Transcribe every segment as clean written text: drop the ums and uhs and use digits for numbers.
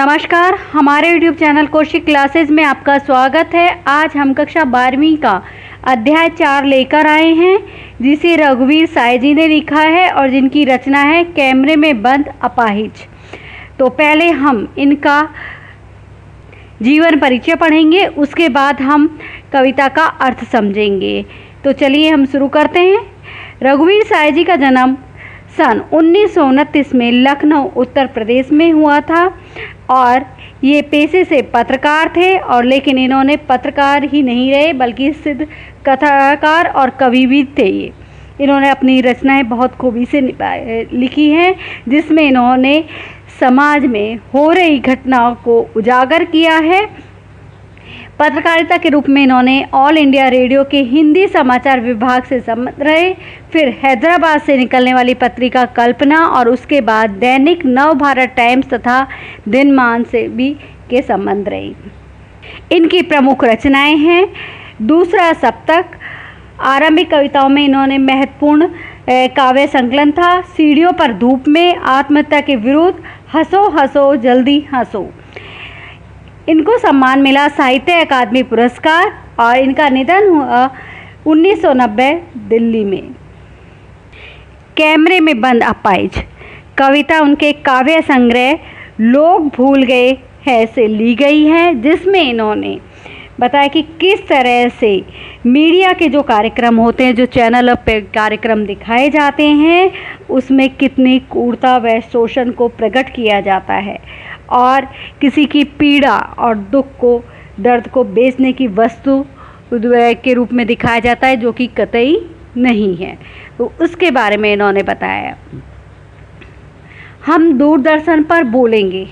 नमस्कार, हमारे YouTube channel Kaushik classes में आपका स्वागत है। आज हम कक्षा 12वीं का अध्याय 4 लेकर आए हैं, जिसे रघुवीर साय जी ने लिखा है और जिनकी रचना है कैमरे में बंद अपाहिज। तो पहले हम इनका जीवन परिचय पढ़ेंगे, उसके बाद हम कविता का अर्थ समझेंगे। तो चलिए हम शुरू करते हैं। रघुवीर साय जी का जन्म सन 1929 में लखनऊ उत्तर प्रदेश में हुआ था और ये पेशे से पत्रकार थे। और लेकिन इन्होंने पत्रकार ही नहीं रहे बल्कि सिद्ध कथाकार और कवि भी थे। इन्होंने अपनी रचनाएं बहुत खूबी से लिखी हैं, जिसमें इन्होंने समाज में हो रही घटनाओं को उजागर किया है। पत्रकारिता के रूप में इन्होंने ऑल इंडिया रेडियो के हिंदी समाचार विभाग से संबंध रहे, फिर हैदराबाद से निकलने वाली पत्रिका कल्पना और उसके बाद दैनिक नव भारत टाइम्स तथा दिनमान से भी के संबंध रहे। इनकी प्रमुख रचनाएं हैं दूसरा सप्तक। आरंभिक कविताओं में इन्होंने महत्वपूर्ण काव्य संकलन था सीढ़ियों पर धूप में, आत्महत्या के विरुद्ध, हंसो हंसो जल्दी हंसो। इनको सम्मान मिला साहित्य अकादमी पुरस्कार और इनका निधन हुआ 1990 दिल्ली में। कैमरे में बंद अपाहिज कविता उनके काव्य संग्रह लोग भूल गए हैं से ली गई है, जिसमें इन्होंने बताया कि किस तरह से मीडिया के जो कार्यक्रम होते हैं, जो चैनल पर कार्यक्रम दिखाए जाते हैं, उसमें कितनी क्रूरता व शोषण को प्रकट किया जाता है और किसी की पीड़ा और दुख को, दर्द को बेचने की वस्तु के रूप में दिखाया जाता है, जो कि कतई नहीं है। तो उसके बारे में इन्होंने बताया। हम दूरदर्शन पर बोलेंगे,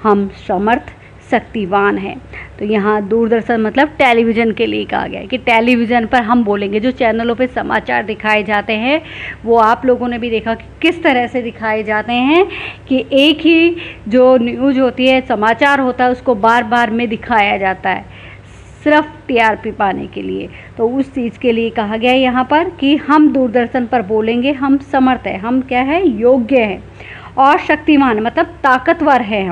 हम समर्थ शक्तिवान है। तो यहाँ दूरदर्शन मतलब टेलीविज़न के लिए कहा गया है कि टेलीविज़न पर हम बोलेंगे। जो चैनलों पे समाचार दिखाए जाते हैं वो आप लोगों ने भी देखा कि किस तरह से दिखाए जाते हैं कि एक ही जो न्यूज़ होती है, समाचार होता है, उसको बार बार में दिखाया जाता है सिर्फ टीआरपी पाने के लिए। तो उस चीज़ के लिए कहा गया है यहाँ पर कि हम दूरदर्शन पर बोलेंगे, हम समर्थ हैं, हम क्या है, योग्य हैं और शक्तिमान मतलब ताकतवर है।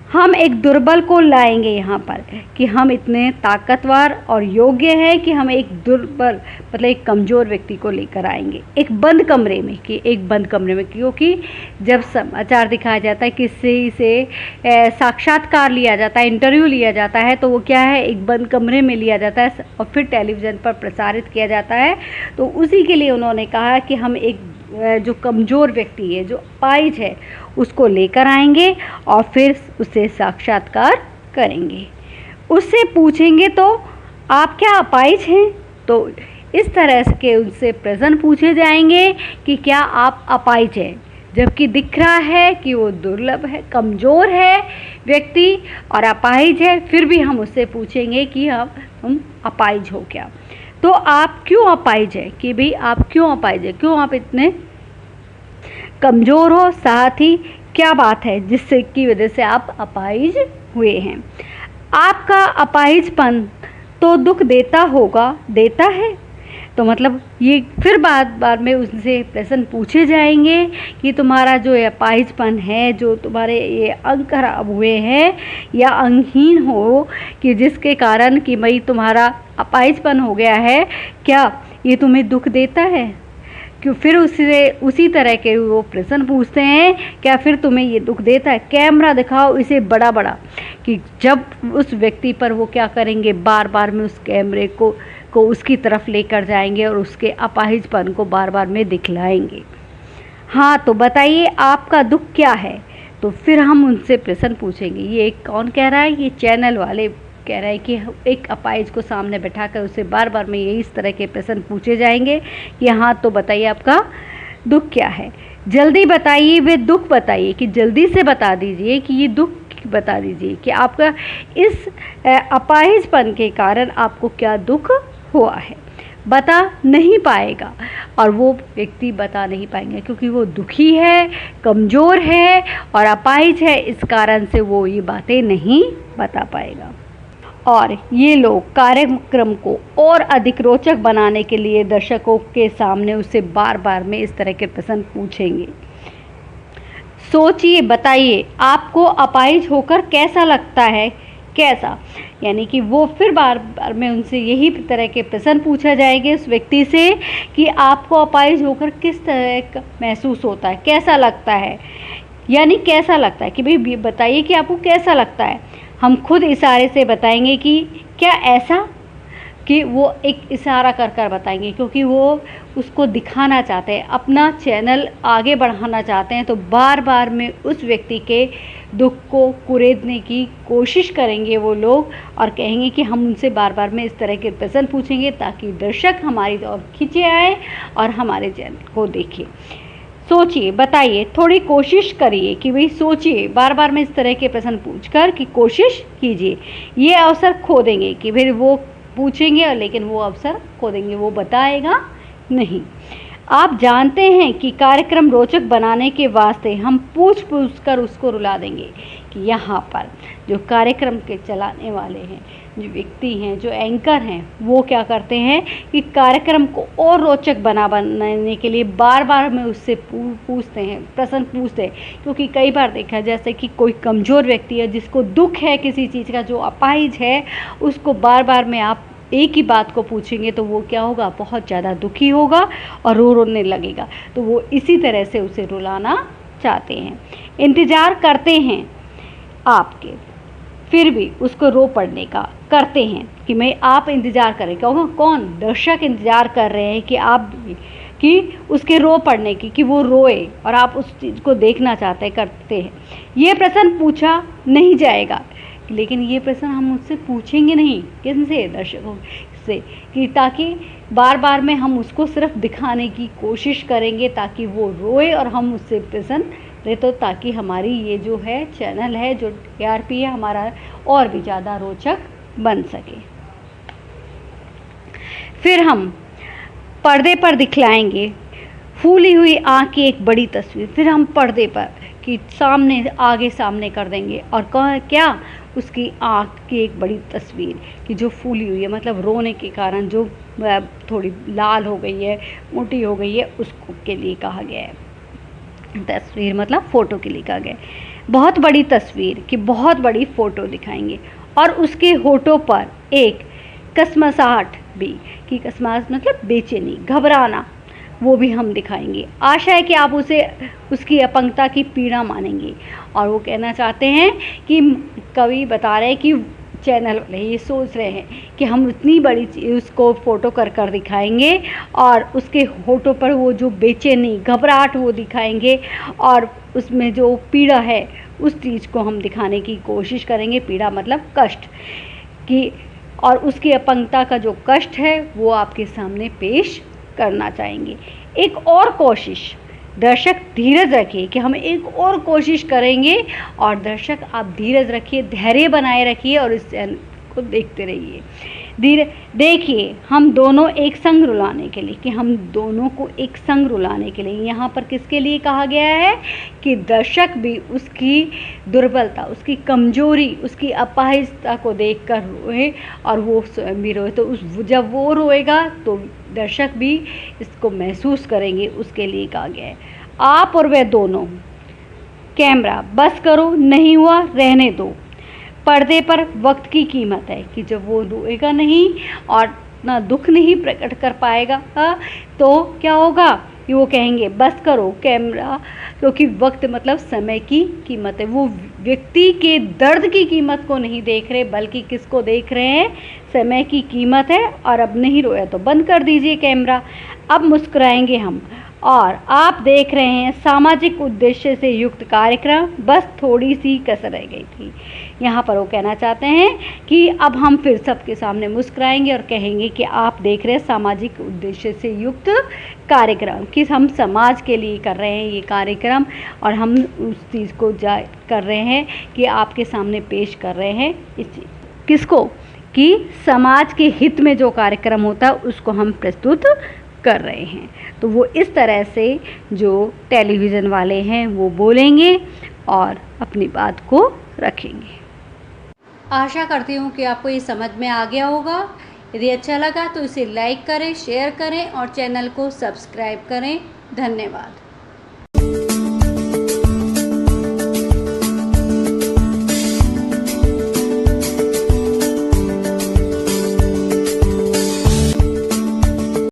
हम एक दुर्बल को लाएंगे यहाँ पर कि हम इतने ताकतवर और योग्य हैं कि हम एक दुर्बल मतलब एक कमज़ोर व्यक्ति को लेकर आएंगे एक बंद कमरे में, कि एक बंद कमरे में, क्योंकि जब समाचार दिखाया जाता है, किसी से साक्षात्कार लिया जाता है, इंटरव्यू लिया जाता है, तो वो क्या है, एक बंद कमरे में लिया जाता है और फिर टेलीविज़न पर प्रसारित किया जाता है। तो उसी के लिए उन्होंने कहा कि हम एक जो कमज़ोर व्यक्ति है, जो अपाहिज है, उसको लेकर आएंगे और फिर उससे साक्षात्कार करेंगे, उससे पूछेंगे तो आप क्या अपाहिज हैं। तो इस तरह के उनसे प्रश्न पूछे जाएंगे कि क्या आप अपाहिज हैं, जबकि दिख रहा है कि वो दुर्लभ है, कमज़ोर है व्यक्ति और अपाहिज है, फिर भी हम उससे पूछेंगे कि हम अपाहिज हो क्या। तो आप क्यों अपाहिज है, कि भाई आप क्यों अपाहिज है, क्यों आप इतने कमज़ोर हो, साथ ही क्या बात है जिससे की वजह से आप अपाहिज हुए हैं। आपका अपाहिजपन तो दुख देता होगा, देता है। तो मतलब ये फिर बार में उनसे प्रश्न पूछे जाएंगे कि तुम्हारा जो अपाहिजपन है, जो तुम्हारे ये अंग खराब हुए हैं या अंगहीन हो, कि जिसके कारण कि भाई तुम्हारा अपाहिजपन हो गया है, क्या ये तुम्हें दुख देता है। क्यों फिर उसी तरह के वो प्रश्न पूछते हैं, क्या फिर तुम्हें ये दुख देता है। कैमरा दिखाओ इसे बड़ा बड़ा, कि जब उस व्यक्ति पर वो क्या करेंगे, बार बार में उस कैमरे को उसकी तरफ लेकर जाएंगे और उसके अपाहिजपन को बार बार में दिखलाएंगे। हाँ, तो बताइए आपका दुख क्या है। तो फिर हम उनसे प्रश्न पूछेंगे। ये कौन कह रहा है, ये चैनल वाले कह रहा है कि एक अपाहिज को सामने बैठाकर उसे बार बार में यही इस तरह के प्रश्न पूछे जाएंगे कि हाँ, तो बताइए आपका दुख क्या है, जल्दी बताइए, वे दुख बताइए, कि जल्दी से बता दीजिए कि ये दुख बता दीजिए कि आपका इस अपाहिजपन के कारण आपको क्या दुख हुआ है। बता नहीं पाएगा और वो व्यक्ति बता नहीं पाएंगे क्योंकि वो दुखी है, कमज़ोर है और अपाहिज है, इस कारण से वो ये बातें नहीं बता पाएगा। और ये लोग कार्यक्रम को और अधिक रोचक बनाने के लिए दर्शकों के सामने उससे बार बार में इस तरह के प्रश्न पूछेंगे। सोचिए, बताइए आपको अपाहिज होकर कैसा लगता है, कैसा। यानी कि वो फिर बार बार में उनसे यही तरह के प्रश्न पूछा जाएंगे उस व्यक्ति से कि आपको अपाहिज होकर किस तरह का महसूस होता है, कैसा लगता है। यानी कैसा लगता है कि भाई बताइए कि आपको कैसा लगता है। हम खुद इशारे से बताएंगे कि क्या ऐसा, कि वो एक इशारा कर कर बताएंगे, क्योंकि वो उसको दिखाना चाहते हैं, अपना चैनल आगे बढ़ाना चाहते हैं। तो बार बार में उस व्यक्ति के दुख को कुरेदने की कोशिश करेंगे वो लोग, और कहेंगे कि हम उनसे बार बार में इस तरह के प्रश्न पूछेंगे ताकि दर्शक हमारी ओर खींचे आए और हमारे चैनल को देखें। सोचिए, बताइए, थोड़ी कोशिश करिए कि भाई सोचिए, बार बार में इस तरह के प्रश्न पूछकर कि कोशिश कीजिए। ये अवसर खो देंगे कि फिर वो पूछेंगे, लेकिन वो अवसर खो देंगे, वो बताएगा नहीं। आप जानते हैं कि कार्यक्रम रोचक बनाने के वास्ते हम पूछ पूछ कर उसको रुला देंगे। कि यहाँ पर जो कार्यक्रम के चलाने वाले हैं, जो व्यक्ति हैं, जो एंकर हैं, वो क्या करते हैं कि कार्यक्रम को और रोचक बनाने के लिए बार बार में उससे पूछते हैं, प्रश्न पूछते हैं। क्योंकि कई बार देखा है जैसे कि कोई कमज़ोर व्यक्ति है जिसको दुख है किसी चीज़ का, जो अपाहिज है, उसको बार बार में आप एक ही बात को पूछेंगे तो वो क्या होगा, बहुत ज़्यादा दुखी होगा और रोने लगेगा। तो वो इसी तरह से उसे रुलाना चाहते हैं। इंतज़ार करते हैं आपके, फिर भी उसको रो पड़ने का करते हैं कि मैं आप इंतज़ार करें। कौन, दर्शक इंतज़ार कर रहे हैं कि आप कि उसके रो पड़ने की, कि वो रोए, और आप उस चीज़ को देखना चाहते करते हैं। ये प्रश्न पूछा नहीं जाएगा, लेकिन ये प्रश्न हम उससे पूछेंगे नहीं, किनसे, दर्शकों से, कि ताकि बार बार में हम उसको सिर्फ दिखाने की कोशिश करेंगे ताकि वो रोए और हम उससे प्रश्न ले, तो ताकि हमारी ये जो है चैनल है, जो TRP है हमारा, और भी ज़्यादा रोचक बन सके। फिर हम पर्दे पर दिखलाएंगे फूली हुई आँख की एक बड़ी तस्वीर। फिर हम पर्दे पर कि सामने, आगे सामने कर देंगे, और क्या, उसकी आँख की एक बड़ी तस्वीर कि जो फूली हुई है, मतलब रोने के कारण जो थोड़ी लाल हो गई है, मोटी हो गई है, उसको के लिए कहा गया है। तस्वीर मतलब फ़ोटो के लिए कहा गया है। बहुत बड़ी तस्वीर कि बहुत बड़ी फ़ोटो दिखाएंगे, और उसके होठों पर एक कसमसाहट भी, कि कसमाहट मतलब बेचैनी, घबराना, वो भी हम दिखाएंगे। आशा है कि आप उसे उसकी अपंगता की पीड़ा मानेंगे। और वो कहना चाहते हैं कि कवि बता रहे हैं कि चैनल वाले ये सोच रहे हैं कि हम उतनी बड़ी उसको फ़ोटो कर कर दिखाएंगे, और उसके होठों पर वो जो बेचैनी, घबराहट वो दिखाएंगे, और उसमें जो पीड़ा है उस चीज़ को हम दिखाने की कोशिश करेंगे। पीड़ा मतलब कष्ट की, और उसकी अपंगता का जो कष्ट है वो आपके सामने पेश करना चाहेंगे। एक और कोशिश, दर्शक धीरज रखिए कि हम एक और कोशिश करेंगे, और दर्शक आप धीरज रखिए, धैर्य बनाए रखिए, और इस चैनल को देखते रहिए। धीरे देखिए, हम दोनों एक संग रुलाने के लिए, कि हम दोनों को एक संग रुलाने के लिए, यहाँ पर किसके लिए कहा गया है कि दर्शक भी उसकी दुर्बलता, उसकी कमजोरी, उसकी अपाहिजता को देखकर रोए, और वो स्वयं भी रोए। तो जब वो रोएगा तो दर्शक भी इसको महसूस करेंगे, उसके लिए कहा गया है। आप और वह दोनों, कैमरा बस करो, नहीं हुआ रहने दो। पर्दे पर वक्त की कीमत है कि जब वो रोएगा नहीं और ना दुख नहीं प्रकट कर पाएगा, तो क्या होगा कि वो कहेंगे बस करो कैमरा, क्योंकि वक्त मतलब समय की कीमत है। वो व्यक्ति के दर्द की कीमत को नहीं देख रहे, बल्कि किसको देख रहे हैं, समय की कीमत है। और अब नहीं रोया तो बंद कर दीजिए कैमरा। अब मुस्कुराएंगे हम, और आप देख रहे हैं सामाजिक उद्देश्य से युक्त कार्यक्रम, बस थोड़ी सी कसर रह गई थी। यहाँ पर वो कहना चाहते हैं कि अब हम फिर सबके सामने मुस्कुराएंगे और कहेंगे कि आप देख रहे हैं सामाजिक उद्देश्य से युक्त कार्यक्रम, कि हम समाज के लिए कर रहे हैं ये कार्यक्रम, और हम उस चीज़ को कर रहे हैं कि आपके सामने पेश कर रहे हैं इस किसको, कि समाज के हित में जो कार्यक्रम होता है उसको हम प्रस्तुत कर रहे हैं। तो वो इस तरह से जो टेलीविज़न वाले हैं वो बोलेंगे और अपनी बात को रखेंगे। आशा करती हूँ कि आपको ये समझ में आ गया होगा। यदि अच्छा लगा तो इसे लाइक करें, शेयर करें और चैनल को सब्सक्राइब करें। धन्यवाद।